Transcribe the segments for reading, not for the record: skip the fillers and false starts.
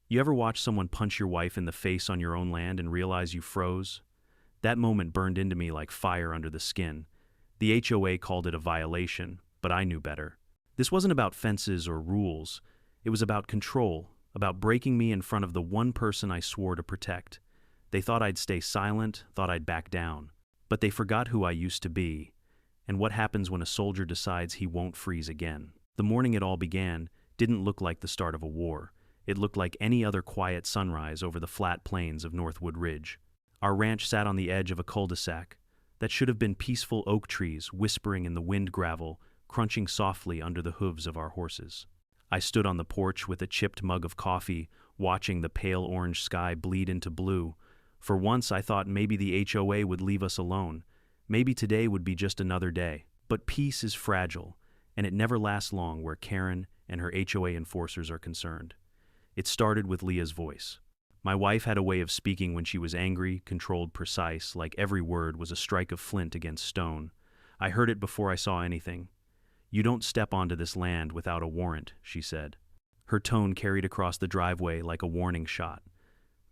You ever watch someone punch your wife in the face on your own land and realize you froze? That moment burned into me like fire under the skin. The HOA called it a violation, but I knew better. This wasn't about fences or rules. It was about control, about breaking me in front of the one person I swore to protect. They thought I'd stay silent, thought I'd back down. But they forgot who I used to be, and what happens when a soldier decides he won't freeze again. The morning it all began didn't look like the start of a war. It looked like any other quiet sunrise over the flat plains of Northwood Ridge. Our ranch sat on the edge of a cul-de-sac that should have been peaceful oak trees whispering in the wind gravel, crunching softly under the hooves of our horses. I stood on the porch with a chipped mug of coffee, watching the pale orange sky bleed into blue. For once I thought maybe the HOA would leave us alone. Maybe today would be just another day. But peace is fragile, and it never lasts long where Karen and her HOA enforcers are concerned. It started with Leah's voice. My wife had a way of speaking when she was angry, controlled, precise, like every word was a strike of flint against stone. I heard it before I saw anything. "You don't step onto this land without a warrant," she said. Her tone carried across the driveway like a warning shot.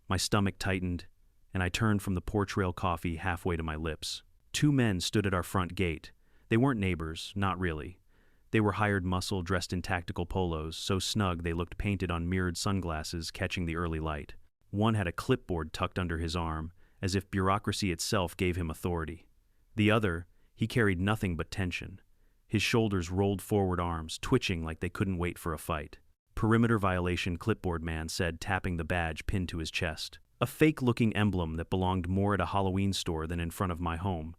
My stomach tightened, and I turned from the porch rail coffee halfway to my lips. Two men stood at our front gate. They weren't neighbors, not really. They were hired muscle dressed in tactical polos, so snug they looked painted on mirrored sunglasses catching the early light. One had a clipboard tucked under his arm, as if bureaucracy itself gave him authority. The other, he carried nothing but tension. His shoulders rolled forward, arms twitching like they couldn't wait for a fight. "Perimeter violation," clipboard man said, tapping the badge pinned to his chest. A fake-looking emblem that belonged more at a Halloween store than in front of my home.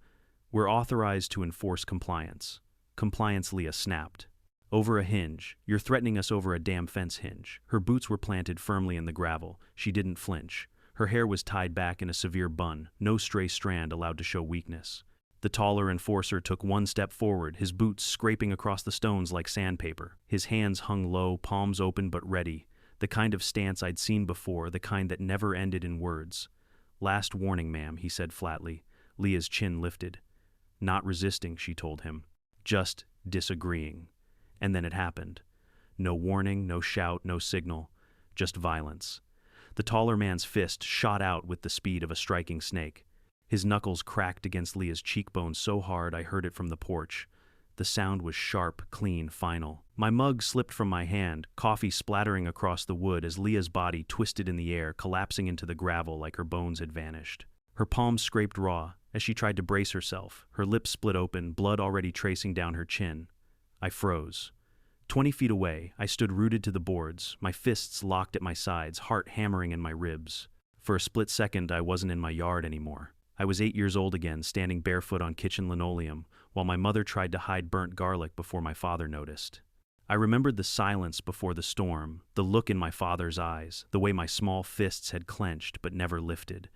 "We're authorized to enforce compliance." Compliance, Leah snapped. "Over a hinge. You're threatening us over a damn fence hinge." Her boots were planted firmly in the gravel. She didn't flinch. Her hair was tied back in a severe bun, no stray strand allowed to show weakness. The taller enforcer took one step forward, his boots scraping across the stones like sandpaper. His hands hung low, palms open but ready. The kind of stance I'd seen before, the kind that never ended in words. "Last warning, ma'am," he said flatly. Leah's chin lifted. "Not resisting," she told him. "Just disagreeing." And then it happened. No warning, no shout, no signal. Just violence. The taller man's fist shot out with the speed of a striking snake. His knuckles cracked against Leah's cheekbone so hard I heard it from the porch. The sound was sharp, clean, final. My mug slipped from my hand, coffee splattering across the wood as Leah's body twisted in the air, collapsing into the gravel like her bones had vanished. Her palms scraped raw as she tried to brace herself, her lips split open, blood already tracing down her chin. I froze. 20 feet away, I stood rooted to the boards, my fists locked at my sides, heart hammering in my ribs. For a split second, I wasn't in my yard anymore. I was 8 years old again, standing barefoot on kitchen linoleum, while my mother tried to hide burnt garlic before my father noticed. I remembered the silence before the storm, the look in my father's eyes, the way my small fists had clenched but never lifted.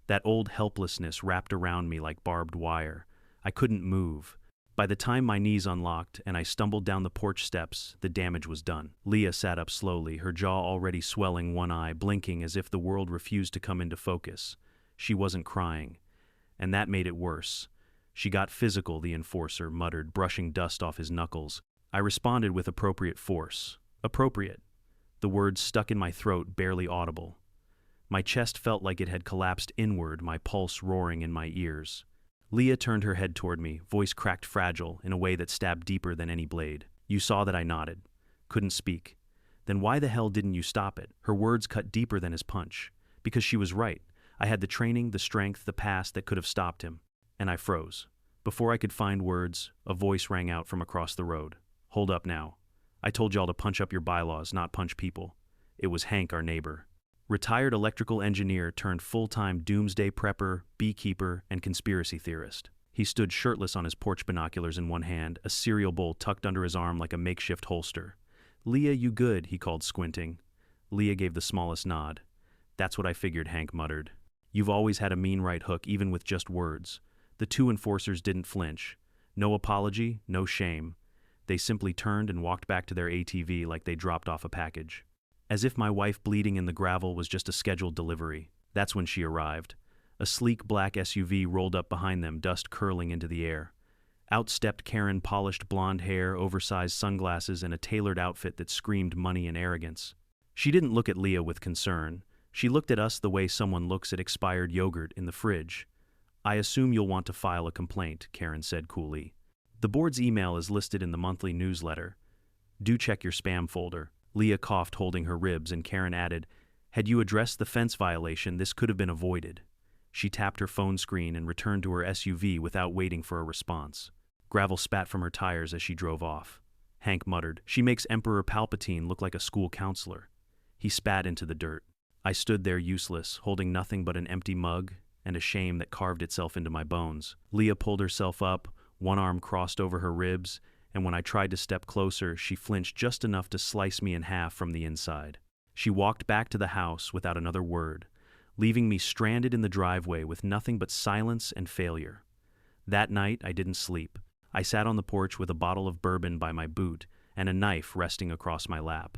That old helplessness wrapped around me like barbed wire. I couldn't move. By the time my knees unlocked and I stumbled down the porch steps, the damage was done. Leah sat up slowly, her jaw already swelling, one eye blinking as if the world refused to come into focus. She wasn't crying. And that made it worse. "She got physical," the enforcer muttered, brushing dust off his knuckles. I responded with appropriate force. Appropriate. The words stuck in my throat, barely audible. My chest felt like it had collapsed inward, my pulse roaring in my ears. Leah turned her head toward me, voice cracked fragile, in a way that stabbed deeper than any blade. "You saw that I nodded. Couldn't speak. Then why the hell didn't you stop it?" Her words cut deeper than his punch. Because she was right. I had the training, the strength, the past that could have stopped him. And I froze. Before I could find words, a voice rang out from across the road. "Hold up now. I told y'all to punch up your bylaws, not punch people." It was Hank, our neighbor. Retired electrical engineer turned full-time doomsday prepper, beekeeper, and conspiracy theorist. He stood shirtless on his porch, binoculars in one hand, a cereal bowl tucked under his arm like a makeshift holster. "Leah, you good?" he called, squinting. Leah gave the smallest nod. "That's what I figured," Hank muttered. "You've always had a mean right hook, even with just words." The two enforcers didn't flinch. No apology, no shame. They simply turned and walked back to their ATV like they dropped off a package. As if my wife bleeding in the gravel was just a scheduled delivery. That's when she arrived. A sleek black SUV rolled up behind them, dust curling into the air. Out stepped Karen, polished blonde hair, oversized sunglasses, and a tailored outfit that screamed money and arrogance. She didn't look at Leah with concern. She looked at us the way someone looks at expired yogurt in the fridge. I assume you'll want to file a complaint, Karen said coolly. The board's email is listed in the monthly newsletter. Do check your spam folder. Leah coughed, holding her ribs, and Karen added, had you addressed the fence violation, this could have been avoided. She tapped her phone screen and returned to her SUV without waiting for a response. Gravel spat from her tires as she drove off. Hank muttered, she makes Emperor Palpatine look like a school counselor. He spat into the dirt. I stood there useless, holding nothing but an empty mug and a shame that carved itself into my bones. Leah pulled herself up, one arm crossed over her ribs, and when I tried to step closer, she flinched just enough to slice me in half from the inside. She walked back to the house without another word, leaving me stranded in the driveway with nothing but silence and failure. That night, I didn't sleep. I sat on the porch with a bottle of bourbon by my boot and a knife resting across my lap.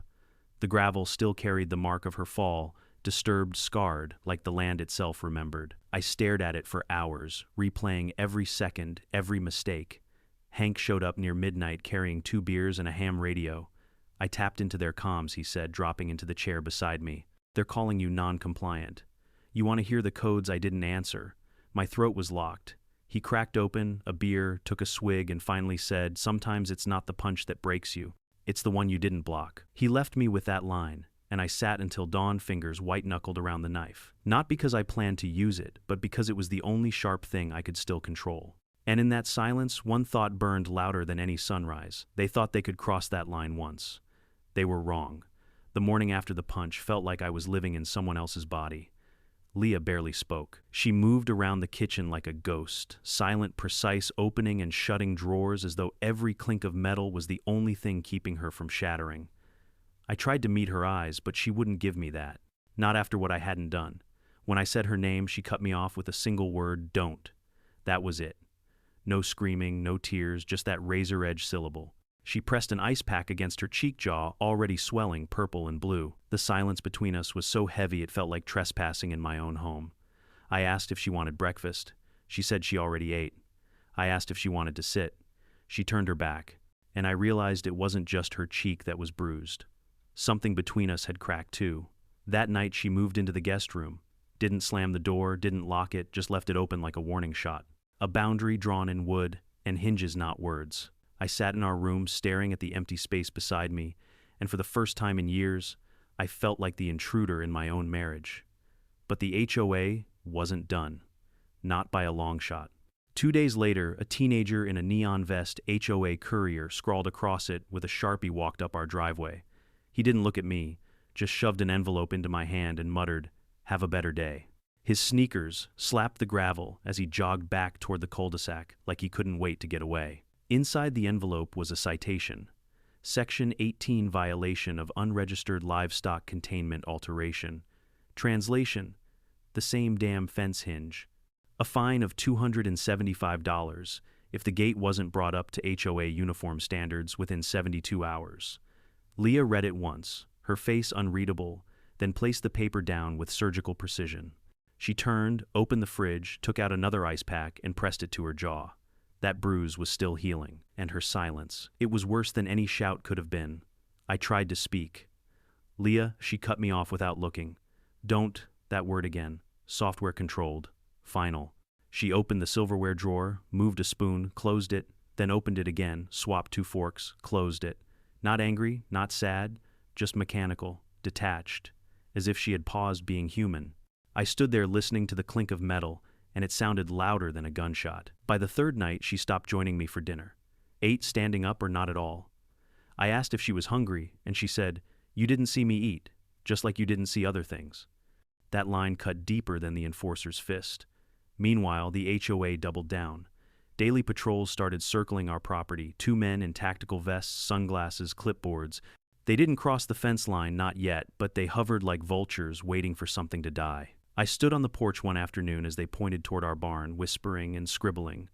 The gravel still carried the mark of her fall, disturbed, scarred, like the land itself remembered. I stared at it for hours, replaying every second, every mistake. Hank showed up near midnight carrying 2 beers and a ham radio. I tapped into their comms, he said, dropping into the chair beside me. They're calling you non-compliant. You want to hear the codes I didn't answer? My throat was locked. He cracked open a beer, took a swig, and finally said, sometimes it's not the punch that breaks you. It's the one you didn't block. He left me with that line, and I sat until dawn, fingers white-knuckled around the knife. Not because I planned to use it, but because it was the only sharp thing I could still control. And in that silence, one thought burned louder than any sunrise. They thought they could cross that line once. They were wrong. The morning after the punch felt like I was living in someone else's body. Leah barely spoke. She moved around the kitchen like a ghost, silent, precise, opening and shutting drawers as though every clink of metal was the only thing keeping her from shattering. I tried to meet her eyes, but she wouldn't give me that. Not after what I hadn't done. When I said her name, she cut me off with a single word, don't. That was it. No screaming, no tears, just that razor-edge syllable. She pressed an ice pack against her cheek jaw, already swelling purple and blue. The silence between us was so heavy it felt like trespassing in my own home. I asked if she wanted breakfast. She said she already ate. I asked if she wanted to sit. She turned her back, and I realized it wasn't just her cheek that was bruised. Something between us had cracked too. That night she moved into the guest room. Didn't slam the door, didn't lock it, just left it open like a warning shot. A boundary drawn in wood, and hinges, not words. I sat in our room staring at the empty space beside me, and for the first time in years, I felt like the intruder in my own marriage. But the HOA wasn't done. Not by a long shot. 2 days later, a teenager in a neon vest HOA courier scrawled across it with a Sharpie walked up our driveway. He didn't look at me, just shoved an envelope into my hand and muttered, "Have a better day." His sneakers slapped the gravel as he jogged back toward the cul-de-sac like he couldn't wait to get away. Inside the envelope was a citation. Section 18 violation of unregistered livestock containment alteration. Translation: the same damn fence hinge. A fine of $275 if the gate wasn't brought up to HOA uniform standards within 72 hours. Leah read it once, her face unreadable, then placed the paper down with surgical precision. She turned, opened the fridge, took out another ice pack, and pressed it to her jaw. That bruise was still healing, and her silence. It was worse than any shout could have been. I tried to speak. "Leah," she cut me off without looking. "Don't," that word again. Software controlled. Final. She opened the silverware drawer, moved a spoon, closed it, then opened it again, swapped 2 forks, closed it. Not angry, not sad, just mechanical, detached, as if she had paused being human. I stood there listening to the clink of metal, and it sounded louder than a gunshot. By the 3rd night, she stopped joining me for dinner. Ate standing up or not at all. I asked if she was hungry, and she said, "You didn't see me eat, just like you didn't see other things." That line cut deeper than the enforcer's fist. Meanwhile, the HOA doubled down. Daily patrols started circling our property, 2 men in tactical vests, sunglasses, clipboards. They didn't cross the fence line, not yet, but they hovered like vultures waiting for something to die. I stood on the porch one afternoon as they pointed toward our barn, whispering and scribbling.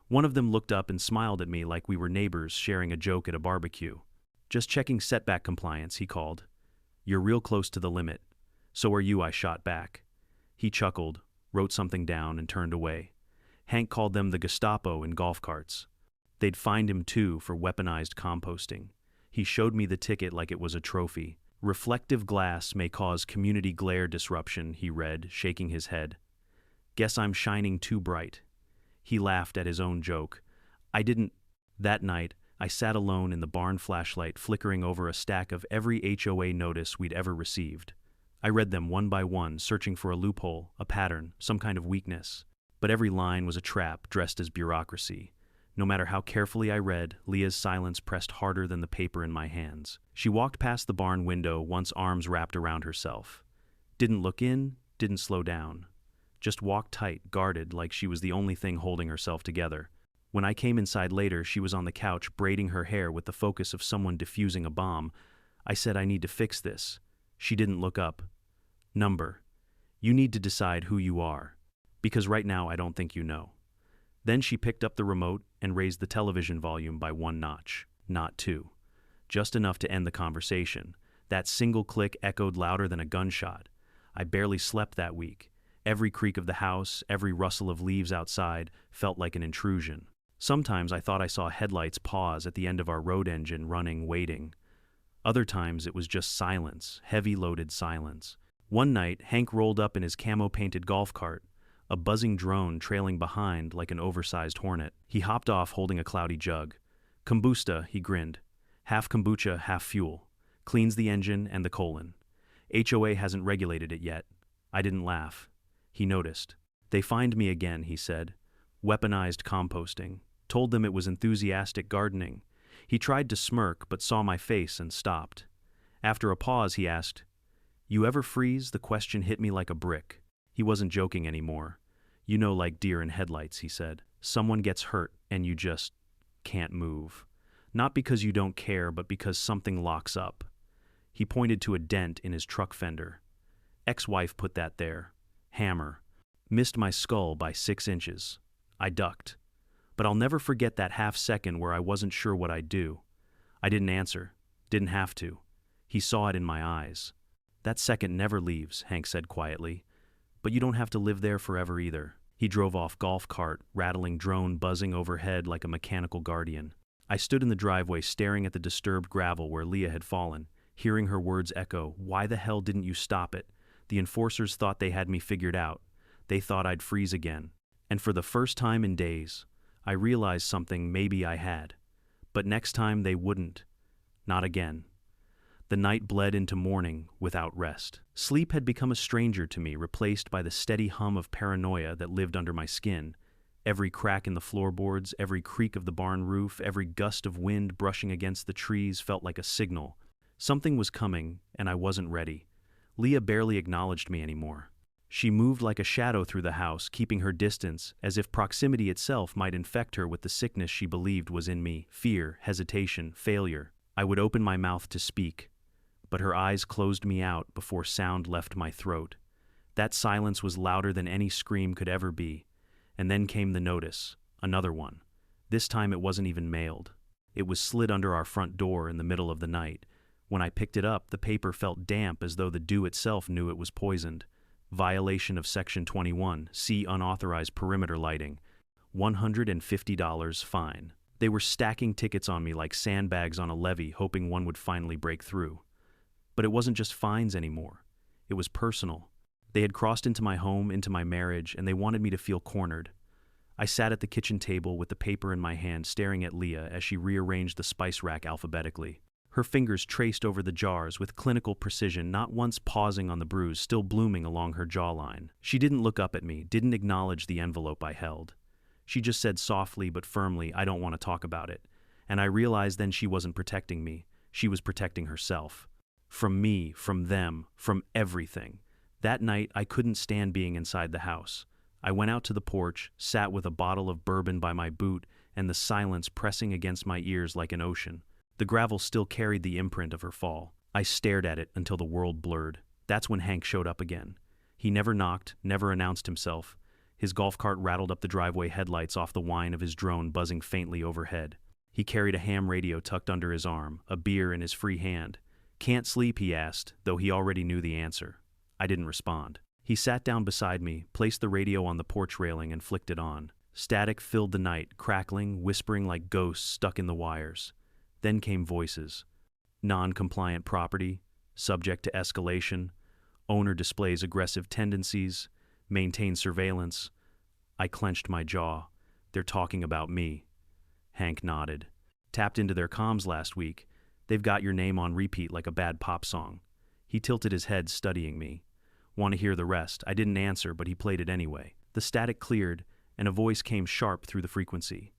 One of them looked up and smiled at me like we were neighbors sharing a joke at a barbecue. "Just checking setback compliance," he called. "You're real close to the limit." "So are you," I shot back. He chuckled, wrote something down, and turned away. Hank called them the Gestapo in golf carts. They'd fined him too for weaponized composting. He showed me the ticket like it was a trophy. Reflective glass may cause community glare disruption, he read, shaking his head. Guess I'm shining too bright. He laughed at his own joke. I didn't. That night, I sat alone in the barn flashlight flickering over a stack of every HOA notice we'd ever received. I read them one by one, searching for a loophole, a pattern, some kind of weakness. But every line was a trap dressed as bureaucracy. No matter how carefully I read, Leah's silence pressed harder than the paper in my hands. She walked past the barn window, once arms wrapped around herself. Didn't look in, didn't slow down. Just walked tight, guarded, like she was the only thing holding herself together. When I came inside later, she was on the couch braiding her hair with the focus of someone defusing a bomb. I said, I need to fix this. She didn't look up. Number. You need to decide who you are. Because right now I don't think you know. Then she picked up the remote and raised the television volume by one notch, not two. Just enough to end the conversation. That single click echoed louder than a gunshot. I barely slept that week. Every creak of the house, every rustle of leaves outside felt like an intrusion. Sometimes I thought I saw headlights pause at the end of our road engine running, waiting. Other times it was just silence, heavy loaded silence. One night, Hank rolled up in his camo-painted golf cart, a buzzing drone trailing behind like an oversized hornet. He hopped off holding a cloudy jug. Kombusta, he grinned. Half kombucha, half fuel. Cleans the engine and the colon. HOA hasn't regulated it yet. I didn't laugh. He noticed. They fined me again, he said. Weaponized composting. Told them it was enthusiastic gardening. He tried to smirk but saw my face and stopped. After a pause, he asked, You ever freeze? The question hit me like a brick. He wasn't joking anymore. You know, like deer in headlights, he said. Someone gets hurt and you just can't move. Not because you don't care, but because something locks up. He pointed to a dent in his truck fender. Ex-wife put that there. Hammer. Missed my skull by 6 inches. I ducked. But I'll never forget that half second where I wasn't sure what I'd do. I didn't answer. Didn't have to. He saw it in my eyes. That second never leaves, Hank said quietly. But you don't have to live there forever either. He drove off golf cart, rattling drone buzzing overhead like a mechanical guardian. I stood in the driveway staring at the disturbed gravel where Leah had fallen, hearing her words echo, Why the hell didn't you stop it? The enforcers thought they had me figured out. They thought I'd freeze again. And for the first time in days, I realized something maybe I had. But next time they wouldn't. Not again. The night bled into morning without rest. Sleep had become a stranger to me, replaced by the steady hum of paranoia that lived under my skin. Every crack in the floorboards, every creak of the barn roof, every gust of wind brushing against the trees felt like a signal. Something was coming, and I wasn't ready. Leah barely acknowledged me anymore. She moved like a shadow through the house, keeping her distance, as if proximity itself might infect her with the sickness she believed was in me. Fear, hesitation, failure. I would open my mouth to speak, but her eyes closed me out before sound left my throat. That silence was louder than any scream could ever be. And then came the notice, another one. This time it wasn't even mailed. It was slid under our front door in the middle of the night. When I picked it up, the paper felt damp as though the dew itself knew it was poisoned. Violation of Section 21, see unauthorized perimeter lighting. $150 fine. They were stacking tickets on me like sandbags on a levee, hoping one would finally break through. But it wasn't just fines anymore. It was personal. They had crossed into my home, into my marriage, and they wanted me to feel cornered. I sat at the kitchen table with the paper in my hand, staring at Leah as she rearranged the spice rack alphabetically. Her fingers traced over the jars with clinical precision, not once pausing on the bruise still blooming along her jawline. She didn't look up at me, didn't acknowledge the envelope I held. She just said softly but firmly, I don't want to talk about it. And I realized then she wasn't protecting me. She was protecting herself. From me, from them, from everything. That night, I couldn't stand being inside the house. I went out to the porch, sat with a bottle of bourbon by my boot, and the silence pressing against my ears like an ocean. The gravel still carried the imprint of her fall. I stared at it until the world blurred. That's when Hank showed up again. He never knocked, never announced himself. His golf cart rattled up the driveway, headlights off the whine of his drone buzzing faintly overhead. He carried a ham radio tucked under his arm, a beer in his free hand. Can't sleep, he asked, though he already knew the answer. I didn't respond. He sat down beside me, placed the radio on the porch railing, and flicked it on. Static filled the night, crackling, whispering like ghosts stuck in the wires. Then came voices. Non-compliant property. subject to escalation. Owner displays aggressive tendencies, maintains surveillance. I clenched my jaw. They're talking about me. Hank nodded. Tapped into their comms last week. They've got your name on repeat like a bad pop song. He tilted his head, studying me. Want to hear the rest? I didn't answer, but he played it anyway. The static cleared, and a voice came sharp through the frequency.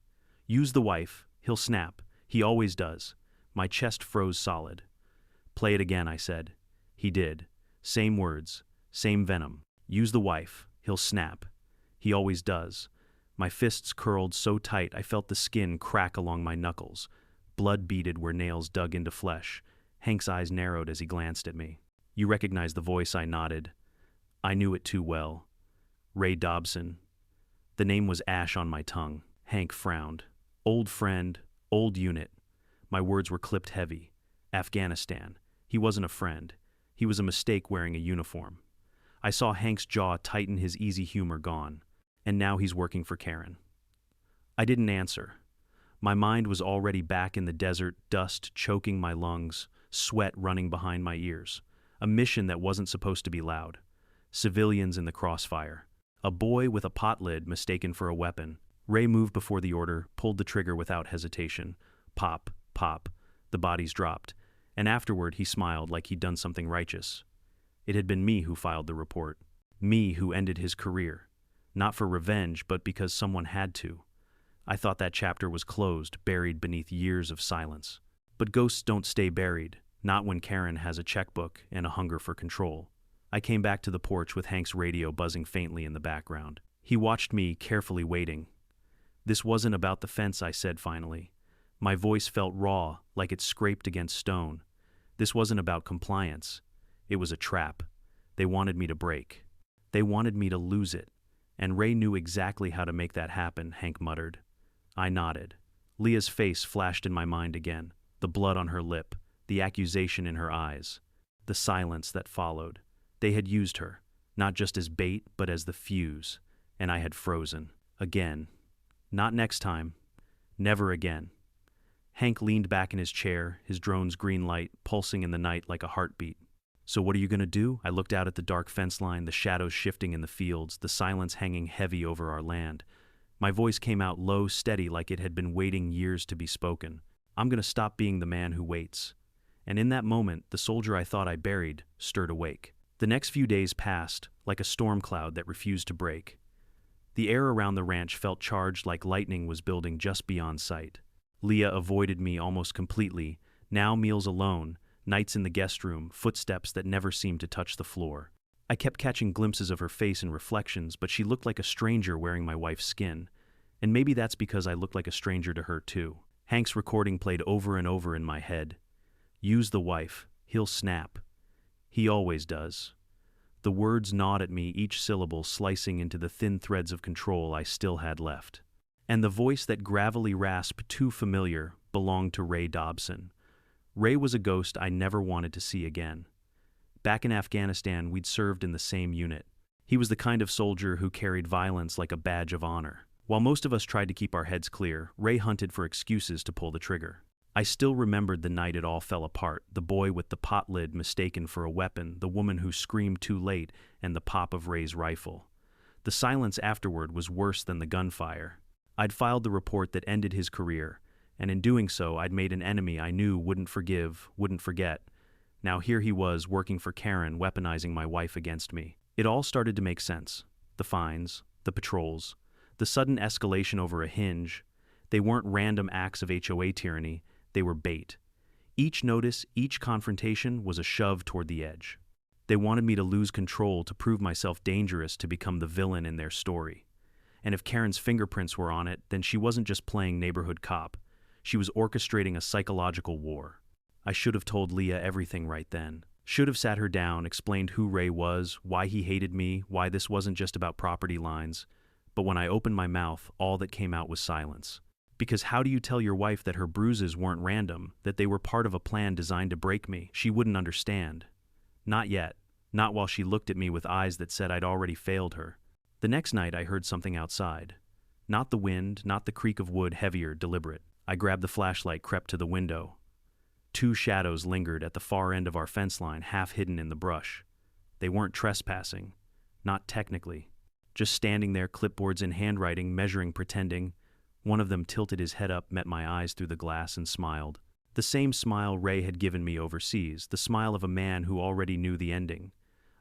Use the wife. He'll snap. He always does. My chest froze solid. Play it again, I said. He did. Same words. Same venom. Use the wife. He'll snap. He always does. My fists curled so tight I felt the skin crack along my knuckles. Blood beaded where nails dug into flesh. Hank's eyes narrowed as he glanced at me. You recognize the voice? I nodded. I knew it too well. Ray Dobson. The name was ash on my tongue. Hank frowned. Old friend, old unit. My words were clipped heavy. Afghanistan. He wasn't a friend. He was a mistake wearing a uniform. I saw Hank's jaw tighten, his easy humor gone. And now he's working for Karen. I didn't answer. My mind was already back in the desert, dust choking my lungs, sweat running behind my ears. A mission that wasn't supposed to be loud. Civilians in the crossfire. A boy with a pot lid mistaken for a weapon. Ray moved before the order, pulled the trigger without hesitation. Pop, pop. The bodies dropped. And afterward he smiled like he'd done something righteous. It had been me who filed the report. Me who ended his career. Not for revenge, but because someone had to. I thought that chapter was closed, buried beneath years of silence. But ghosts don't stay buried, not when Karen has a checkbook and a hunger for control. I came back to the porch with Hank's radio buzzing faintly in the background. He watched me, carefully waiting. This wasn't about the fence, I said finally. My voice felt raw, like it scraped against stone. This wasn't about compliance. It was a trap. They wanted me to break. They wanted me to lose it. And Ray knew exactly how to make that happen, Hank muttered. I nodded. Leah's face flashed in my mind again, the blood on her lip, the accusation in her eyes, the silence that followed. They had used her, not just as bait, but as the fuse, and I had frozen. Again. Not next time. Never again. Hank leaned back in his chair, his drone's green light pulsing in the night like a heartbeat. So what are you going to do? I looked out at the dark fence line, the shadows shifting in the fields, the silence hanging heavy over our land. My voice came out low, steady, like it had been waiting years to be spoken. I'm going to stop being the man who waits. And in that moment, the soldier I thought I buried stirred awake. The next few days passed, like a storm cloud that refused to break. The air around the ranch felt charged, like lightning was building just beyond sight. Leah avoided me almost completely, now meals alone, nights in the guest room, footsteps that never seemed to touch the floor. I kept catching glimpses of her face in reflections, but she looked like a stranger wearing my wife's skin. And maybe that's because I looked like a stranger to her too. Hank's recording played over and over in my head. Use the wife. He'll snap. He always does. The words gnawed at me, each syllable slicing into the thin threads of control I still had left. And the voice that gravelly rasped, too familiar, belonged to Ray Dobson. Ray was a ghost I never wanted to see again. Back in Afghanistan, we'd served in the same unit. He was the kind of soldier who carried violence like a badge of honor. While most of us tried to keep our heads clear, Ray hunted for excuses to pull the trigger. I still remembered the night it all fell apart, the boy with the pot lid mistaken for a weapon, the woman who screamed too late, and the pop of Ray's rifle. The silence afterward was worse than the gunfire. I'd filed the report that ended his career, and in doing so I'd made an enemy I knew wouldn't forgive, wouldn't forget. Now here he was, working for Karen, weaponizing my wife against me. It all started to make sense. The fines, the patrols, the sudden escalation over a hinge. They weren't random acts of HOA tyranny, they were bait. Each notice, each confrontation was a shove toward the edge. They wanted me to lose control, to prove myself dangerous, to become the villain in their story. And if Karen's fingerprints were on it, then she wasn't just playing neighborhood cop. She was orchestrating a psychological war. I should have told Leah everything right then. Should have sat her down, explained who Ray was, why he hated me, why this wasn't just about property lines. But when I opened my mouth, all that came out was silence. Because how do you tell your wife that her bruises weren't random, that they were part of a plan designed to break me? She wouldn't understand. Not yet. Not while she looked at me with eyes that said I'd already failed her. The next night I heard something outside. Not the wind, not the creak of wood, heavier, deliberate. I grabbed the flashlight, crept to the window. Two shadows lingered at the far end of our fence line, half hidden in the brush. They weren't trespassing. Not technically. Just standing there, clipboards in handwriting, measuring, pretending. One of them tilted his head up, met my eyes through the glass, and smiled. The same smile Ray had given me overseas, the smile of a man who already knew the ending.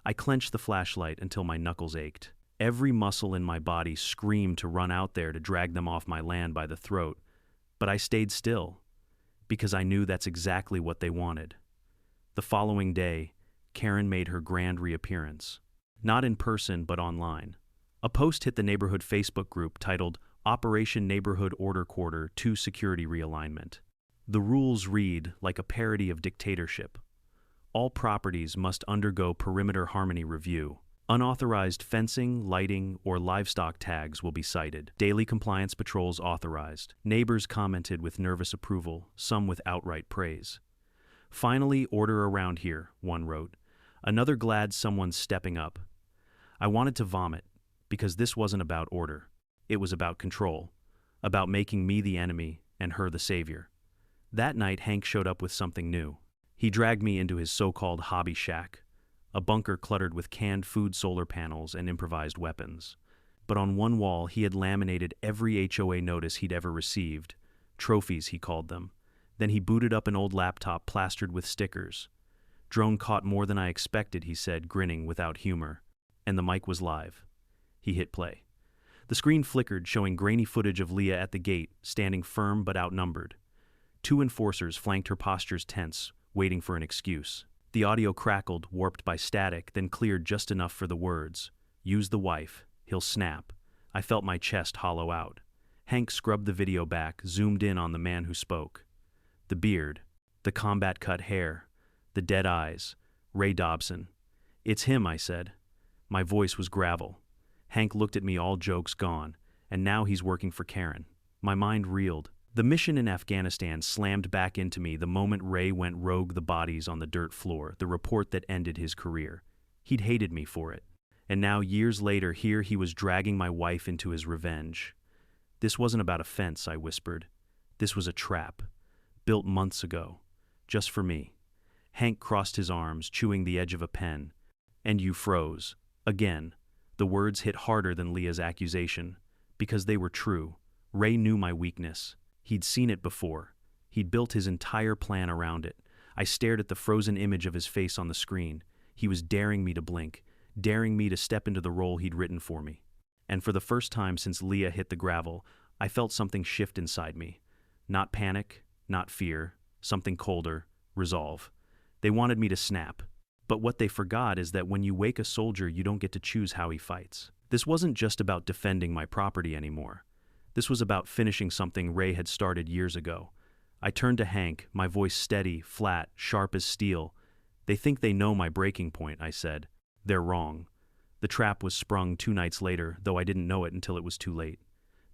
I clenched the flashlight until my knuckles ached. Every muscle in my body screamed to run out there to drag them off my land by the throat. But I stayed still, because I knew that's exactly what they wanted. The following day, Karen made her grand reappearance. Not in person, but online. A post hit the neighborhood Facebook group titled Operation Neighborhood Order Quarter 2 Security Realignment. The rules read like a parody of dictatorship. All properties must undergo perimeter harmony review. Unauthorized fencing, lighting, or livestock tags will be cited. Daily compliance patrols authorized. Neighbors commented with nervous approval, some with outright praise. Finally, order around here, one wrote. Another glad someone's stepping up. I wanted to vomit, because this wasn't about order. It was about control, about making me the enemy and her the savior. That night, Hank showed up with something new. He dragged me into his so-called hobby shack, a bunker cluttered with canned food, solar panels, and improvised weapons. But on one wall, he had laminated every HOA notice he'd ever received. Trophies, he called them. Then he booted up an old laptop plastered with stickers. Drone caught more than I expected, he said, grinning without humor. And the mic was live. He hit play. The screen flickered, showing grainy footage of Leah at the gate, standing firm but outnumbered. Two enforcers flanked her, postures tense, waiting for an excuse. The audio crackled, warped by static, then cleared just enough for the words. Use the wife. He'll snap. I felt my chest hollow out. Hank scrubbed the video back, zoomed in on the man who spoke. The beard, the combat-cut hair, the dead eyes. Ray Dobson. It's him, I said. My voice was gravel. Hank looked at me, all jokes gone, and now he's working for Karen. My mind reeled. The mission in Afghanistan slammed back into me the moment Ray went rogue, the bodies on the dirt floor, the report that ended his career. He'd hated me for it. And now, years later, here he was dragging my wife into his revenge. This wasn't about a fence, I whispered. This was a trap, built months ago, just for me. Hank crossed his arms, chewing the edge of a pen. And you froze. Again. The words hit harder than Leah's accusation, because they were true. Ray knew my weakness. He'd seen it before. He'd built his entire plan around it. I stared at the frozen image of his face on the screen. He was daring me to blink, daring me to step into the role he'd written for me. And for the first time since Leah hit the gravel, I felt something shift inside me. Not panic, not fear, something colder, resolve. They wanted me to snap. But what they forgot is that when you wake a soldier, you don't get to choose how he fights. This wasn't just about defending my property anymore. This was about finishing something Ray had started years ago. I turned to Hank, my voice steady, flat, sharp as steel. They think they know my breaking point, I said. They're wrong. The trap was sprung 2 nights later, though I didn't know it until it was too late.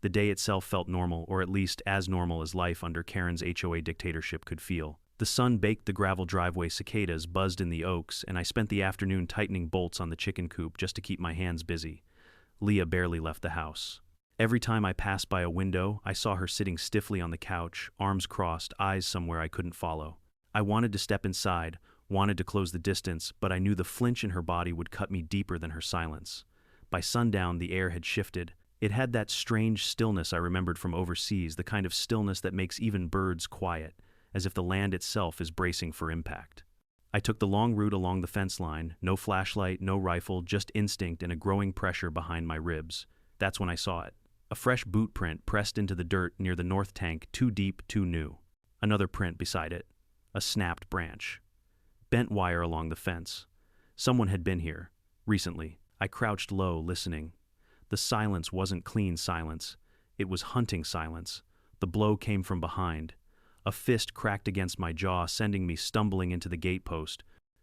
The day itself felt normal, or at least as normal as life under Karen's HOA dictatorship could feel. The sun baked the gravel driveway, cicadas buzzed in the oaks, and I spent the afternoon tightening bolts on the chicken coop just to keep my hands busy. Leah barely left the house. Every time I passed by a window, I saw her sitting stiffly on the couch, arms crossed, eyes somewhere I couldn't follow. I wanted to step inside, wanted to close the distance, but I knew the flinch in her body would cut me deeper than her silence. By sundown, the air had shifted. It had that strange stillness I remembered from overseas, the kind of stillness that makes even birds quiet, as if the land itself is bracing for impact. I took the long route along the fence line, no flashlight, no rifle, just instinct and a growing pressure behind my ribs. That's when I saw it. A fresh boot print pressed into the dirt near the north tank, too deep, too new. Another print beside it. A snapped branch. Bent wire along the fence. Someone had been here. Recently. I crouched low, listening. The silence wasn't clean silence. It was hunting silence. The blow came from behind. A fist cracked against my jaw, sending me stumbling into the gatepost.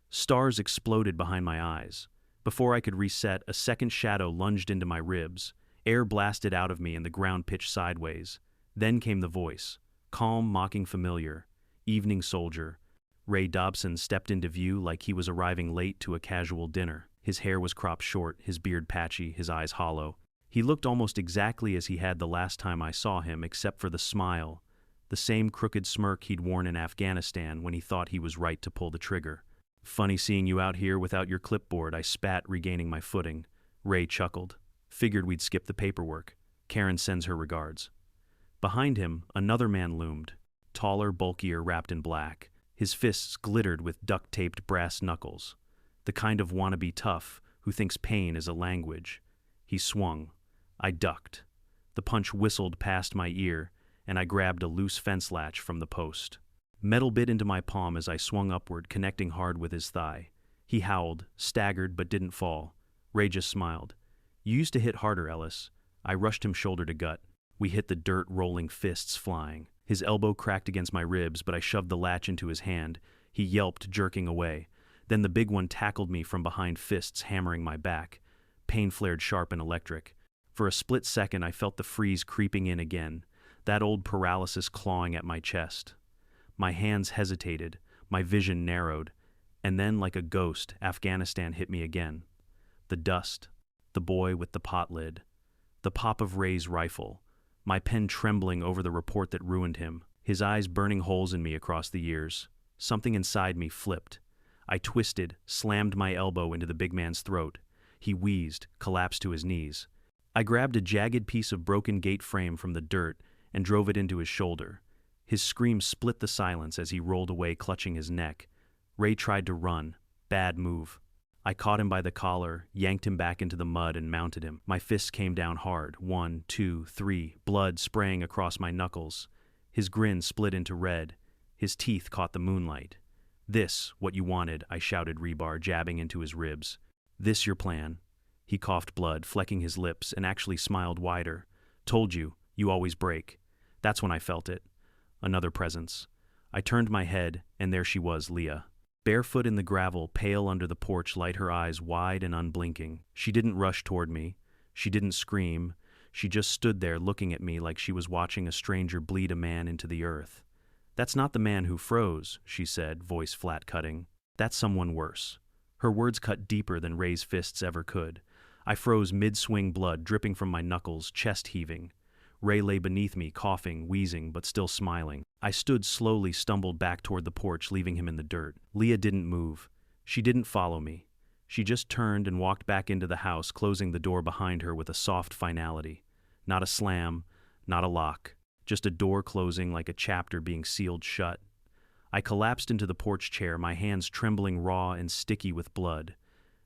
Stars exploded behind my eyes. Before I could reset, a second shadow lunged into my ribs. Air blasted out of me and the ground pitched sideways. Then came the voice. Calm, mocking, familiar. Evening soldier. Ray Dobson stepped into view like he was arriving late to a casual dinner. His hair was cropped short, his beard patchy, his eyes hollow. He looked almost exactly as he had the last time I saw him, except for the smile. the same crooked smirk he'd worn in Afghanistan when he thought he was right to pull the trigger. Funny seeing you out here without your clipboard, I spat, regaining my footing. Ray chuckled. Figured we'd skip the paperwork. Karen sends her regards. Behind him, another man loomed. Taller, bulkier, wrapped in black. His fists glittered with duct-taped brass knuckles. The kind of wannabe tough who thinks pain is a language. He swung. I ducked. The punch whistled past my ear, and I grabbed a loose fence latch from the post. Metal bit into my palm as I swung upward, connecting hard with his thigh. He howled, staggered, but didn't fall. Ray just smiled. You used to hit harder, Ellis. I rushed him shoulder to gut. We hit the dirt, rolling fists flying. His elbow cracked against my ribs, but I shoved the latch into his hand. He yelped, jerking away. Then the big one tackled me from behind, fists hammering my back. Pain flared sharp and electric. For a split second, I felt the freeze creeping in again, that old paralysis clawing at my chest. My hands hesitated, my vision narrowed, and then, like a ghost, Afghanistan hit me again. The dust, the boy with the pot lid, the pop of Ray's rifle, my pen trembling over the report that ruined him, his eyes burning holes in me across the years. Something inside me flipped. I twisted, slammed my elbow into the big man's throat. He wheezed, collapsed to his knees. I grabbed a jagged piece of broken gate frame from the dirt and drove it into his shoulder. His scream split the silence as he rolled away, clutching his neck. Ray tried to run. Bad move. I caught him by the collar, yanked him back into the mud, and mounted him. My fists came down hard. 1, 2, 3, blood spraying across my knuckles. His grin split into red. His teeth caught the moonlight. This, what you wanted, I shouted, rebar jabbing into his ribs. This your plan? He coughed blood, flecking his lips, and actually smiled wider. Told you, you always break. That's when I felt it. Another presence. I turned my head, and there she was, Leah. Barefoot in the gravel, pale under the porch light, her eyes wide and unblinking. She didn't rush toward me. She didn't scream. She just stood there looking at me like she was watching a stranger bleed a man into the earth. That's not the man who froze, she said, voice flat-cutting. That's someone worse. Her words cut deeper than Ray's fists ever could. I froze mid-swing, blood dripping from my knuckles, chest heaving. Ray lay beneath me, coughing, wheezing, but still smiling. I stood slowly, stumbled back toward the porch, leaving him in the dirt. Leah didn't move. She didn't follow me. She just turned and walked back into the house, closing the door behind her with a soft finality. Not a slam, not a lock. Just a door closing like a chapter being sealed shut. I collapsed into the porch chair, my hands trembling, raw and sticky with blood.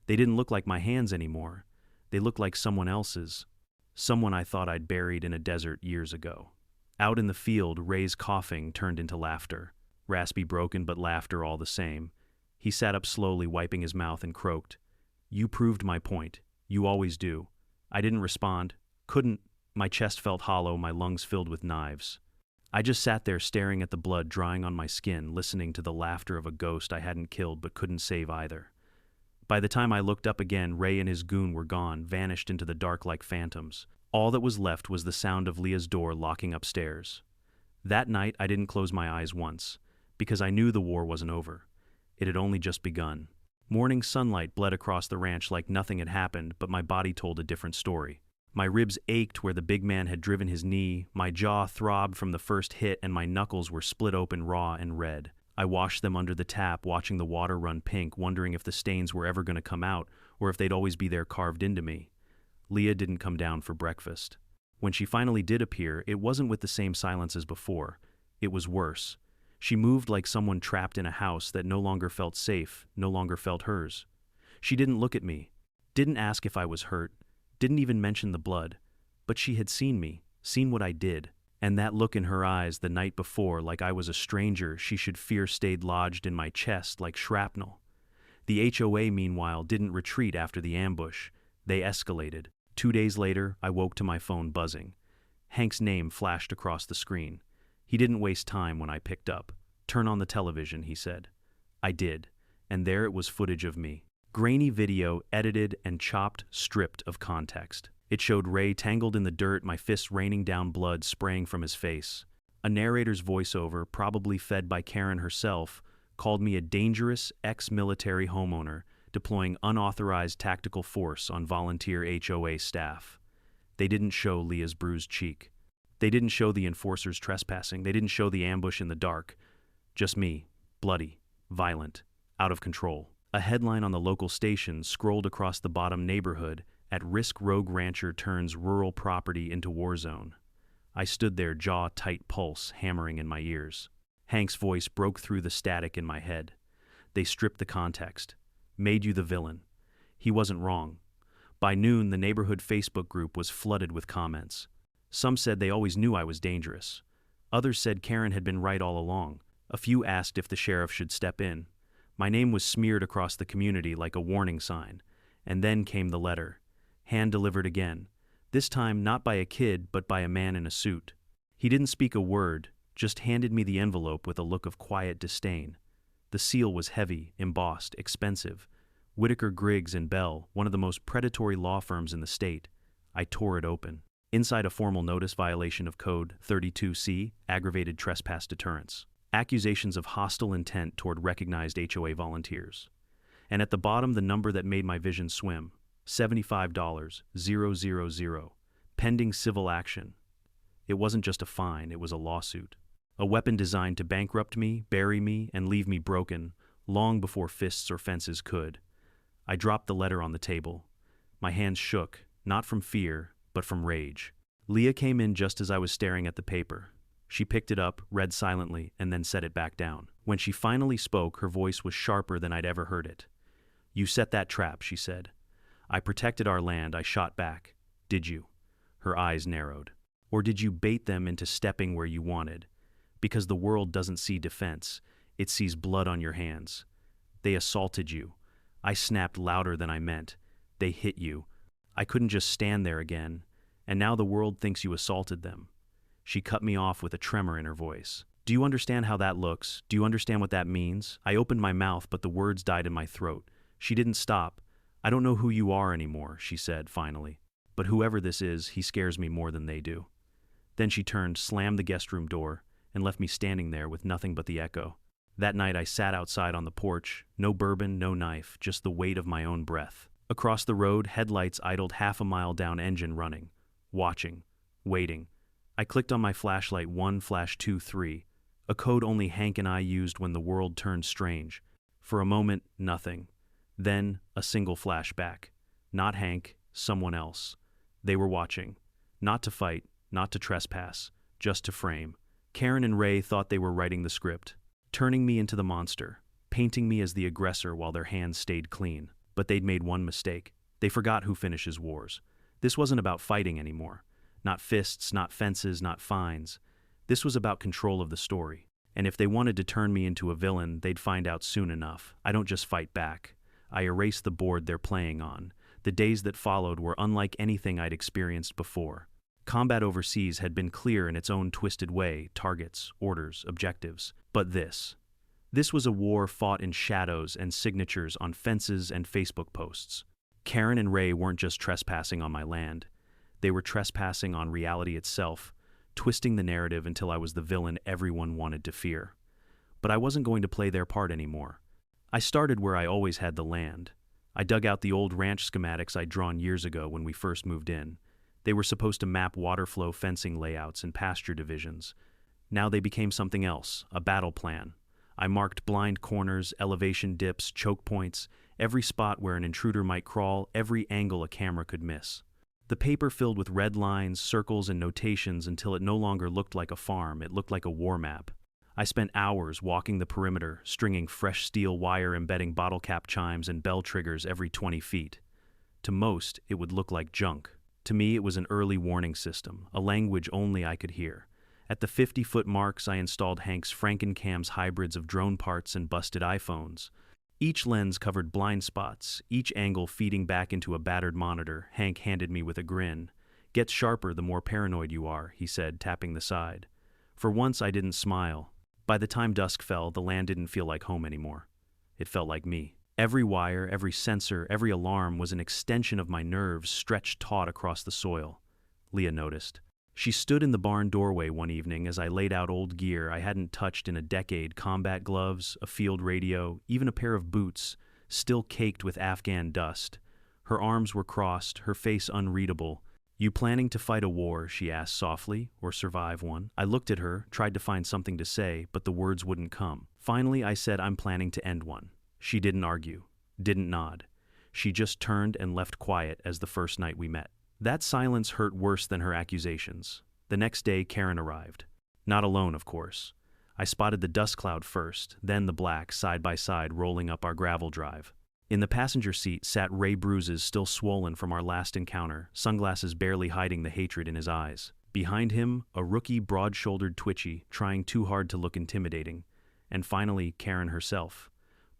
They didn't look like my hands anymore. They looked like someone else's. Someone I thought I'd buried in a desert years ago. Out in the field, Ray's coughing turned into laughter. Raspy, broken, but laughter all the same. He sat up slowly, wiping his mouth, and croaked. You proved my point. You always do. I didn't respond. Couldn't. My chest felt hollow, my lungs filled with knives. I just sat there staring at the blood drying on my skin, listening to the laughter of a ghost I hadn't killed but couldn't save either. By the time I looked up again, Ray and his goon were gone, vanished into the dark like phantoms. All that was left was the sound of Leah's door locking upstairs. That night, I didn't close my eyes once, because I knew the war wasn't over. It had only just begun. Morning sunlight bled across the ranch like nothing had happened, but my body told a different story. My ribs ached where the big man had driven his knee, my jaw throbbed from the first hit, and my knuckles were split open, raw and red. I washed them under the tap, watching the water run pink, wondering if the stains were ever going to come out, or if they'd always be there carved into me. Leah didn't come down for breakfast. When she finally did appear, it wasn't with the same silence as before. It was worse. She moved like someone trapped in a house that no longer felt safe, no longer felt hers. She didn't look at me, didn't ask if I was hurt, didn't even mention the blood. But she had seen me, seen what I did. And that look in her eyes the night before, like I was a stranger she should fear, stayed lodged in my chest like shrapnel. The HOA, meanwhile, didn't retreat after the ambush. They escalated. 2 days later, I woke to my phone buzzing. Hank's name flashed across the screen. He didn't waste time when I picked up. Turn on the television, he said. I did, and there it was, footage of me. Grainy video, edited and chopped, stripped of context. It showed Ray tangled in the dirt, my fists raining down, blood spraying from his face. A narrator's voiceover, probably fed by Karen herself, called me a dangerous ex-military homeowner deploying unauthorized tactical force on volunteer HOA staff. They didn't show Leah's bruised cheek. They didn't show the enforcers trespassing. They didn't show the ambush in the dark. Just me, bloody, violent, out of control. A headline on the local station scrolled across the bottom neighborhood: "At risk rogue rancher turns rural property into war zone." I stood there, jaw tight, pulse hammering in my ears. Hank's voice broke through the static in my head. "They stripped the context. Made you the villain." He wasn't wrong. By noon, the neighborhood Facebook group was flooded with comments. Some said they always knew I was dangerous. Others said Karen had been right all along. A few asked if the sheriff should step in. My name was smeared across the community like a warning sign. And then came the letter. Hand-delivered again. This time not by a kid, but by a man in a suit. He didn't speak a word, just handed me the envelope with a look of quiet disdain. The seal was heavy, embossed, expensive. Whitaker, Griggs & Bell, one of the most predatory law firms in the state. I tore it open. Inside, a formal notice: violation of Code 32C, aggravated trespass deterrence. Accusations of hostile intent toward recognized HOA volunteers. And at the bottom, the number that made my vision swim: $75,000, pending civil action. It wasn't just a fine, it was a lawsuit. A weapon designed to bankrupt me, bury me, and leave me broken, long before fists or fences could. I dropped the letter on the table. My hands shook, not from fear, but from rage. Leah came in just as I was staring at the paper. She picked it up, read silently, and then set it back down. When she finally spoke, her voice was sharper than I'd ever heard it. "You set that trap," she said. "I protected our land," I shot back. "Did you?" Her eyes narrowed. "Or did you bait them into stepping where you wanted? Because the world doesn't see defense, it sees blood on your hands. They assaulted you." I snapped louder than I meant. "They hit you. I couldn't just stand there again. And now the world thinks you assaulted them." She cut me off with a tremor in her voice. "Do you understand how that looks? Do you understand what that means?" I opened my mouth, but the words died in my throat. She didn't stop. "I don't know who you are anymore," she said finally. "But whoever this is, he scares me more than they do." Then she turned, slammed the guest room door, and left me standing there with nothing but the echo. That night I sat outside on the porch, no bourbon, no knife, just the weight of my own breath. Across the road, headlights idled half a mile down, engine running. Watching. Waiting. I clicked on my flashlight: 1 flash 2 3, a code only Hank and I used when the world turned strange. For a moment, nothing. Then, a single flashback. Not Hank, someone else. They were watching. Not to fight, not to trespass, just to frame. Karen and Ray thought they were writing the script, turning me into the monster, painting me as the aggressor while their hands stayed clean. But they'd made one mistake. They forgot who finishes wars. This wasn't about fighting anymore. Not fists, not fences, not fines. This was about control of the story. And if they wanted to turn me into a villain, they'd find out soon enough. I don't just fight back. I erase the board they're playing on. The days that followed were unlike anything I'd experienced before. Combat overseas had been clear in its own twisted way: targets, orders, objectives. But this was a war fought in shadows and signatures on fences and Facebook posts. Karen and Ray weren't just trespassing on my land. They were trespassing on reality itself, twisting the narrative until I was the villain everyone wanted to fear. But I wasn't going to play their part anymore. I started where I always had the land. I dug out the old ranch schematics I'd drawn years ago when we first moved in. They were supposed to map water flow, fencing layouts, and pasture divisions. Now they became something else: a battle plan. I marked blind corners, elevation dips, choke points, every spot where an intruder might crawl, every angle a camera could miss. The paper filled with red lines, circles, and notations until it no longer looked like a farm, it looked like a war map. I spent hours walking the perimeter, stringing fresh steel wire, embedding bottle cap chimes and bell triggers every 20 feet. To most, it would look like junk. To me, it was an early warning system, a language only I could hear. At the 50-foot marks, I installed Hank's Frankencam's hybrids of drone parts and busted iPhones. Each lens covered blind spots, each angle feeding back into a battered monitor. Hank handed me with a grin. "Gets sharper the more paranoid you are," he said, tapping the side. For once, I didn't smile. By the time dusk fell, the land didn't feel like home anymore. It felt like me. Every wire, every sensor, every alarm was an extension of my nerves stretched taut across the soil. Leah noticed. She stood in the barn doorway one evening as I laid out old gear I hadn't touched in a decade: combat gloves, a field radio, even a pair of boots, still caked with Afghan dust. Her arms were crossed, her face unreadable. You planning to fight a war, she asked softly, or survive one? I looked at her, tried to find something to say, but the words wouldn't come. Finally, I said, I'm planning to end one. She didn't argue, didn't nod. She just turned and left quiet as the first night we met. That silence hurt worse than her accusations. The next day, Karen arrived. Not alone, of course. I spotted the dust cloud first, then the black, side by side, rolling up our gravel drive. In the passenger seat sat Ray, bruises still swollen from our last encounter, sunglasses barely hiding the hatred in his eyes. Behind him, a rookie, broad-shouldered Twitchy, trying too hard to look intimidating. And finally, Karen herself.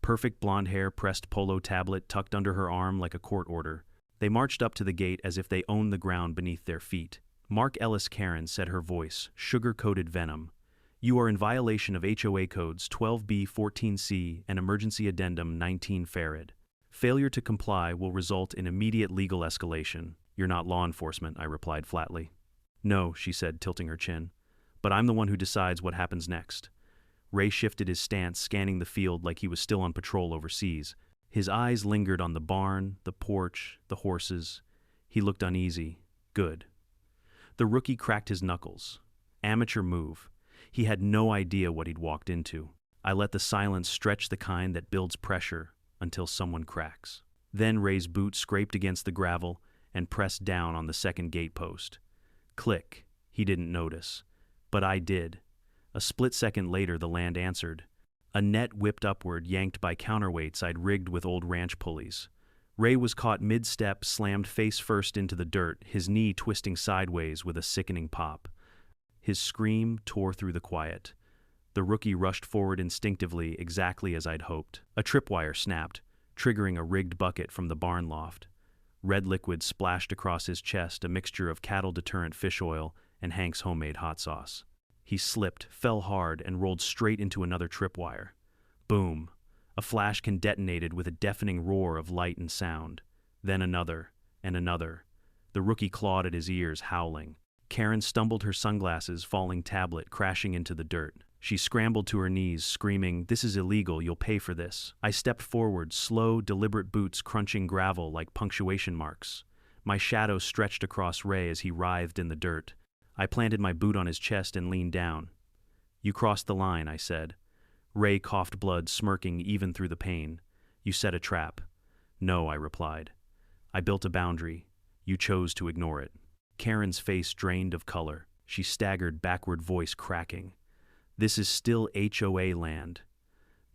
Perfect blonde hair, pressed polo tablet tucked under her arm like a court order. They marched up to the gate as if they owned the ground beneath their feet. Mark Ellis, Karen, said, her voice, sugar-coated venom. You are in violation of HOA codes 12B 14C and emergency addendum 19 Farad. Failure to comply will result in immediate legal escalation. You're not law enforcement, I replied flatly. No, she said, tilting her chin. But I'm the one who decides what happens next. Ray shifted his stance, scanning the field like he was still on patrol overseas. His eyes lingered on the barn, the porch, the horses. He looked uneasy. Good. The rookie cracked his knuckles. Amateur move. He had no idea what he'd walked into. I let the silence stretch, the kind that builds pressure until someone cracks. Then Ray's boot scraped against the gravel and pressed down on the second gate post. Click. He didn't notice. But I did. A split second later, the land answered. A net whipped upward, yanked by counterweights I'd rigged with old ranch pulleys. Ray was caught mid-step, slammed face first into the dirt, his knee twisting sideways with a sickening pop. His scream tore through the quiet. The rookie rushed forward instinctively, exactly as I'd hoped. A tripwire snapped, triggering a rigged bucket from the barn loft. Red liquid splashed across his chest, a mixture of cattle-deterrent fish oil and Hank's homemade hot sauce. He slipped, fell hard, and rolled straight into another tripwire. Boom. A flash can detonated with a deafening roar of light and sound. Then another, and another. The rookie clawed at his ears, howling. Karen stumbled, her sunglasses, falling tablet, crashing into the dirt. She scrambled to her knees, screaming, "This is illegal, you'll pay for this." I stepped forward, slow, deliberate boots crunching gravel like punctuation marks. My shadow stretched across Ray as he writhed in the dirt. I planted my boot on his chest and leaned down. "You crossed the line," I said. Ray coughed blood, smirking even through the pain. "You set a trap." "No," I replied. "I built a boundary. You chose to ignore it." Karen's face drained of color. She staggered backward, voice cracking. "This is still HOA land."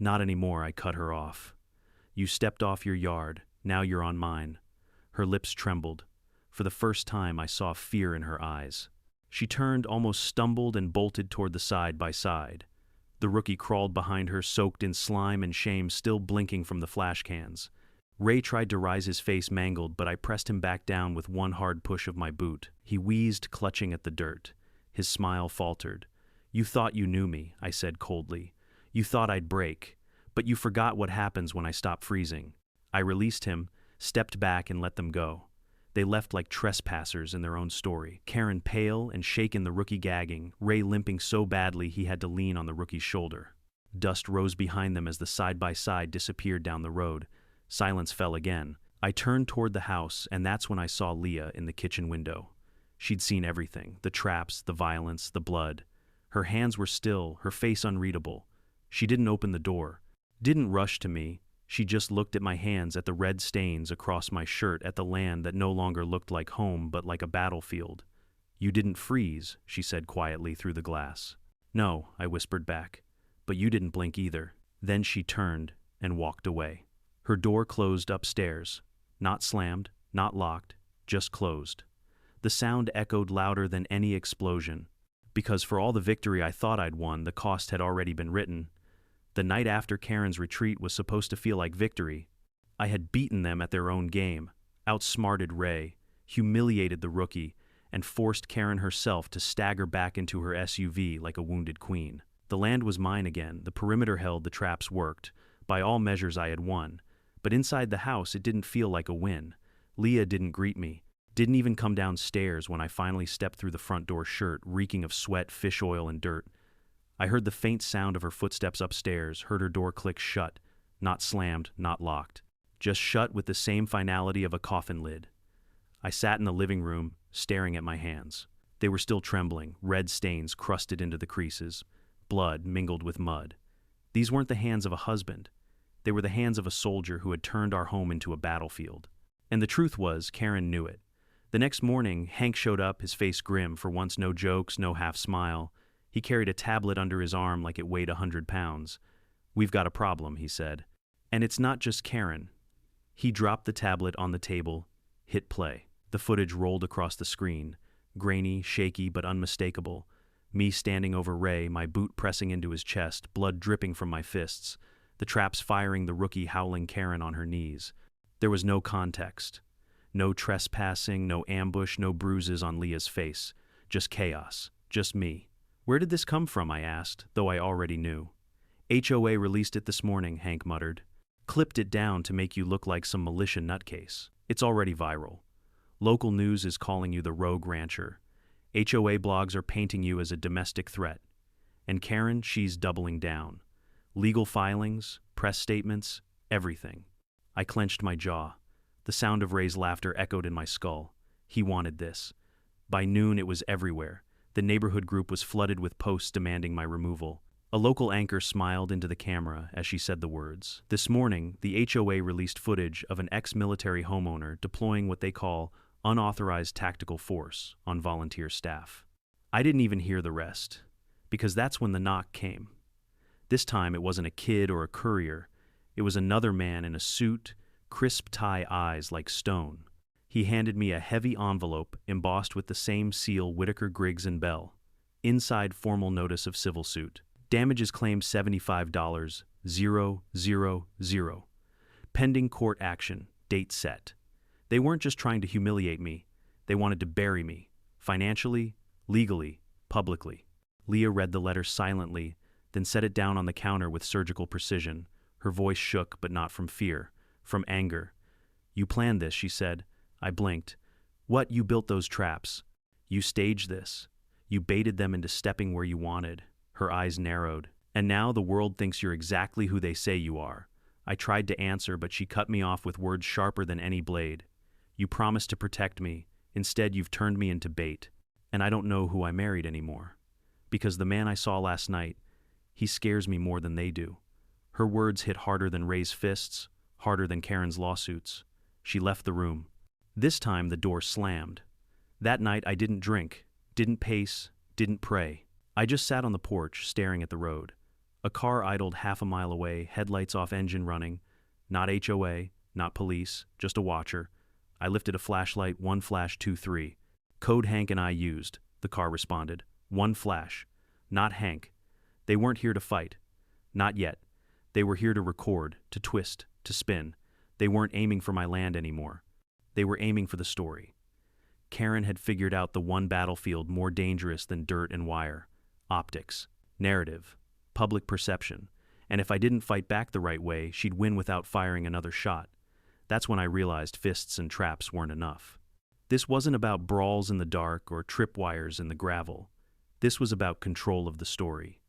"Not anymore," I cut her off. "You stepped off your yard. Now you're on mine." Her lips trembled. For the first time, I saw fear in her eyes. She turned, almost stumbled, and bolted toward the side by side. The rookie crawled behind her, soaked in slime and shame, still blinking from the flash cans. Ray tried to rise, his face mangled, but I pressed him back down with one hard push of my boot. He wheezed, clutching at the dirt. His smile faltered. "You thought you knew me," I said coldly. "You thought I'd break. But you forgot what happens when I stop freezing." I released him, stepped back, and let them go. They left like trespassers in their own story. Karen pale and shaken, the rookie gagging, Ray limping so badly he had to lean on the rookie's shoulder. Dust rose behind them as the side-by-side disappeared down the road. Silence fell again. I turned toward the house, and that's when I saw Leah in the kitchen window. She'd seen everything, the traps, the violence, the blood. Her hands were still, her face unreadable. She didn't open the door, didn't rush to me. She just looked at my hands, at the red stains across my shirt, at the land that no longer looked like home but like a battlefield. "You didn't freeze," she said quietly through the glass. "No," I whispered back. "But you didn't blink either." Then she turned and walked away. Her door closed upstairs. Not slammed, not locked, just closed. The sound echoed louder than any explosion. Because for all the victory I thought I'd won, the cost had already been written. The night after Karen's retreat was supposed to feel like victory. I had beaten them at their own game, outsmarted Ray, humiliated the rookie, and forced Karen herself to stagger back into her SUV like a wounded queen. The land was mine again, the perimeter held, the traps worked. By all measures I had won. But inside the house it didn't feel like a win. Leah didn't greet me, didn't even come downstairs when I finally stepped through the front door, shirt reeking of sweat, fish oil, and dirt. I heard the faint sound of her footsteps upstairs, heard her door click shut, not slammed, not locked, just shut with the same finality of a coffin lid. I sat in the living room, staring at my hands. They were still trembling, red stains crusted into the creases, blood mingled with mud. These weren't the hands of a husband. They were the hands of a soldier who had turned our home into a battlefield. And the truth was, Karen knew it. The next morning, Hank showed up, his face grim, for once no jokes, no half-smile. He carried a tablet under his arm like it weighed 100 pounds. "We've got a problem," he said. "And it's not just Karen." He dropped the tablet on the table, hit play. The footage rolled across the screen, grainy, shaky, but unmistakable. Me standing over Ray, my boot pressing into his chest, blood dripping from my fists. The traps firing, the rookie howling Karen on her knees. There was no context. No trespassing, no ambush, no bruises on Leah's face. Just chaos. Just me. "Where did this come from?" I asked, though I already knew. "HOA released it this morning," Hank muttered. "Clipped it down to make you look like some militia nutcase. It's already viral. Local news is calling you the rogue rancher. HOA blogs are painting you as a domestic threat. And Karen, she's doubling down. Legal filings, press statements, everything." I clenched my jaw. The sound of Ray's laughter echoed in my skull. He wanted this. By noon, it was everywhere. The neighborhood group was flooded with posts demanding my removal. A local anchor smiled into the camera as she said the words. This morning, the HOA released footage of an ex-military homeowner deploying what they call unauthorized tactical force on volunteer staff. I didn't even hear the rest, because that's when the knock came. This time, it wasn't a kid or a courier. It was another man in a suit, crisp tie eyes like stone. He handed me a heavy envelope embossed with the same seal Whitaker, Griggs & Bell. Inside, formal notice of civil suit. Damages claimed $75,000. Pending court action. Date set. They weren't just trying to humiliate me. They wanted to bury me. Financially, legally, publicly. Leah read the letter silently, then set it down on the counter with surgical precision. Her voice shook, but not from fear, from anger. "You planned this," she said. I blinked. "What? You built those traps? You staged this? You baited them into stepping where you wanted?" Her eyes narrowed. "And now the world thinks you're exactly who they say you are." I tried to answer, but she cut me off with words sharper than any blade. "You promised to protect me. Instead, you've turned me into bait. And I don't know who I married anymore. Because the man I saw last night, he scares me more than they do." Her words hit harder than Ray's fists, harder than Karen's lawsuits. She left the room. This time the door slammed. That night I didn't drink, didn't pace, didn't pray. I just sat on the porch, staring at the road. A car idled half a mile away, headlights off, engine running. Not HOA, not police, just a watcher. I lifted a flashlight, 1 flash, 2, 3. "Code Hank and I used," the car responded. 1 flash. Not Hank. They weren't here to fight. Not yet. They were here to record, to twist, to spin. They weren't aiming for my land anymore. They were aiming for the story. Karen had figured out the one battlefield more dangerous than dirt and wire. Optics. Narrative. Public perception. And if I didn't fight back the right way, she'd win without firing another shot. That's when I realized fists and traps weren't enough. This wasn't about brawls in the dark or tripwires in the gravel. This was about control of the story.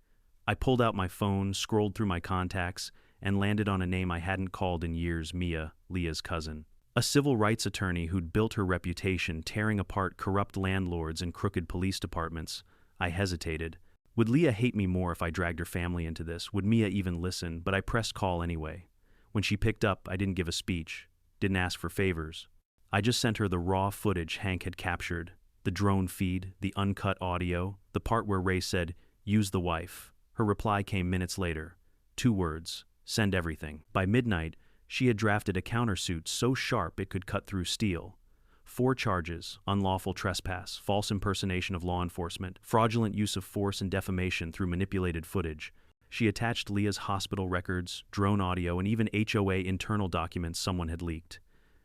I pulled out my phone, scrolled through my contacts, and landed on a name I hadn't called in years: Mia, Leah's cousin. A civil rights attorney who'd built her reputation tearing apart corrupt landlords and crooked police departments. I hesitated. Would Leah hate me more if I dragged her family into this? Would Mia even listen? But I pressed call anyway. When she picked up, I didn't give a speech, didn't ask for favors. I just sent her the raw footage Hank had captured, the drone feed, the uncut audio, the part where Ray said, "Use the wife." Her reply came minutes later. 2 words: send everything. By midnight, she had drafted a countersuit so sharp it could cut through steel. 4 charges: unlawful trespass, false impersonation of law enforcement, fraudulent use of force, and defamation through manipulated footage. She attached Leah's hospital records, drone audio, and even HOA internal documents someone had leaked.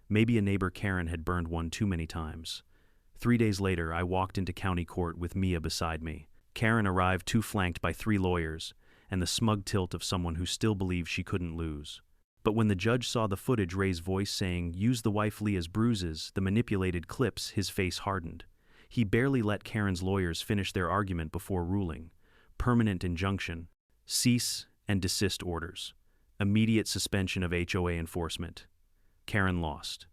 Maybe a neighbor Karen had burned one too many times. 3 days later, I walked into county court with Mia beside me. Karen arrived, too, flanked by 3 lawyers, and the smug tilt of someone who still believed she couldn't lose. But when the judge saw the footage, Ray's voice saying, "Use the wife Leah's bruises," the manipulated clips, his face hardened. He barely let Karen's lawyers finish their argument before ruling. Permanent injunction. Cease and desist orders. Immediate suspension of HOA enforcement. Karen lost.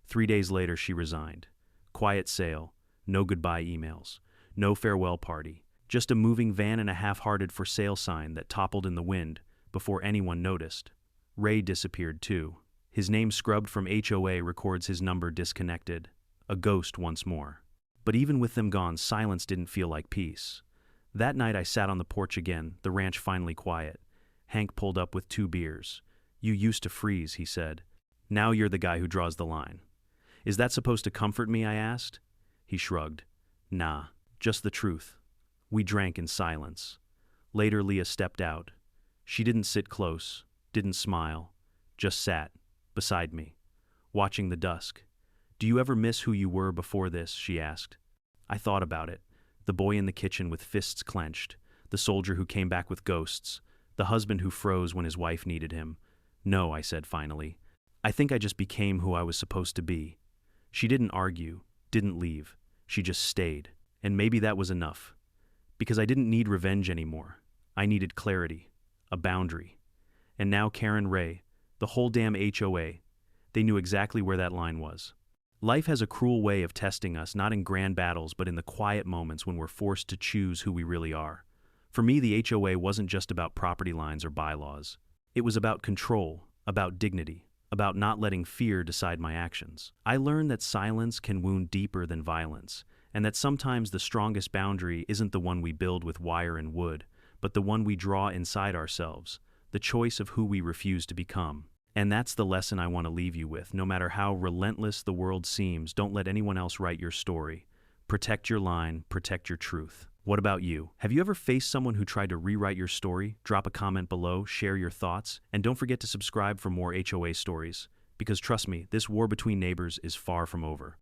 3 days later, she resigned. Quiet sale. No goodbye emails. No farewell party. Just a moving van and a half-hearted for sale sign that toppled in the wind before anyone noticed. Ray disappeared too. His name scrubbed from HOA records his number disconnected. A ghost once more. But even with them gone, silence didn't feel like peace. That night I sat on the porch again, the ranch finally quiet. Hank pulled up with 2 beers. "You used to freeze," he said. "Now you're the guy who draws the line." "Is that supposed to comfort me?" I asked. He shrugged. "Nah, just the truth." We drank in silence. Later Leah stepped out. She didn't sit close, didn't smile, just sat, beside me, watching the dusk. "Do you ever miss who you were before this?" she asked. I thought about it. The boy in the kitchen with fists clenched, the soldier who came back with ghosts, the husband who froze when his wife needed him. "No," I said finally. "I think I just became who I was supposed to be." She didn't argue, didn't leave. She just stayed. And maybe that was enough. Because I didn't need revenge anymore. I needed clarity, a boundary. And now Karen, Ray, the whole damn HOA, they knew exactly where that line was. Life has a cruel way of testing us, not in grand battles, but in the quiet moments when we're forced to choose who we really are. For me, the HOA wasn't just about property lines or bylaws. It was about control, about dignity, about not letting fear decide my actions. I learned that silence can wound deeper than violence, and that sometimes the strongest boundary isn't the one we build with wire and wood, but the one we draw inside ourselves, the choice of who we refuse to become. And that's the lesson I want to leave you with. No matter how relentless the world seems, don't let anyone else write your story. Protect your line, protect your truth. What about you? Have you ever faced someone who tried to rewrite your story? Drop a comment below, share your thoughts, and don't forget to subscribe for more HOA stories. Because trust me, this war between neighbors is far from over.